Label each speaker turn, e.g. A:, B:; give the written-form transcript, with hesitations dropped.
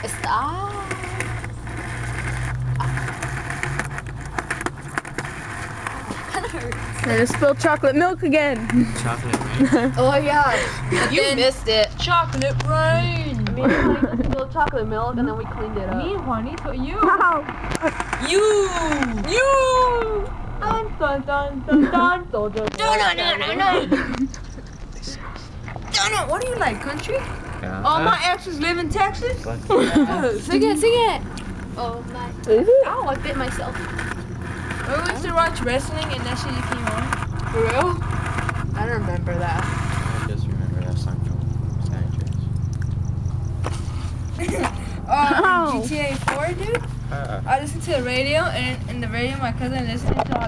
A: Stop. That hurts.
B: And it spilled chocolate milk again.
C: Chocolate rain.
A: Oh yeah. You
D: then-
A: missed it.
D: Chocolate rain.
A: Me and Juanita spilled chocolate milk and then we cleaned it up.
D: Me and Juanito, you.
B: You.
D: Dun dun dun dun dun dun dun dun. Donut, what do you like, country? All my exes live in Texas.
A: Sing it. Oh my.
B: Is it?
A: Ow, I bit myself.
D: We used to watch wrestling and that shit came on.
A: For real? I don't remember that.
C: I just remember that song from San Andreas.
D: GTA 4, dude. I listened to the radio and in the radio my cousin listened to all